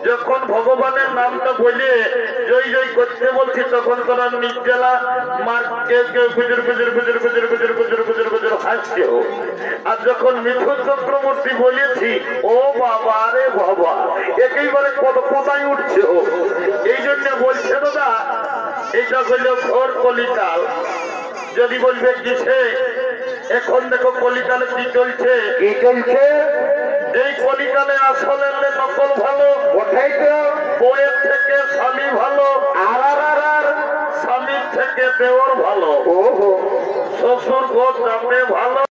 যখন ভগবানের নামটা বলে জয় জয় করতে বলছি তখন তারা নির্জলা হাসছে। আর যখন মিঠুন চক্রবর্তী বলেছি ও বাবা রে বাবা একেবারে কোথায় উঠছে এই জন্য বলছে দাদা এটা হইল ঘোর কলিকাল। যদি বলবে কিসে এখন দেখো কলিকালে কি চলছে এই কলিকালে আসলে নকল ভালো ওঠাই তো বইয়ের থেকে স্বামী ভালো আর স্বামীর থেকে দেওর ভালো শ্বশুর ঘর যাবে ভালো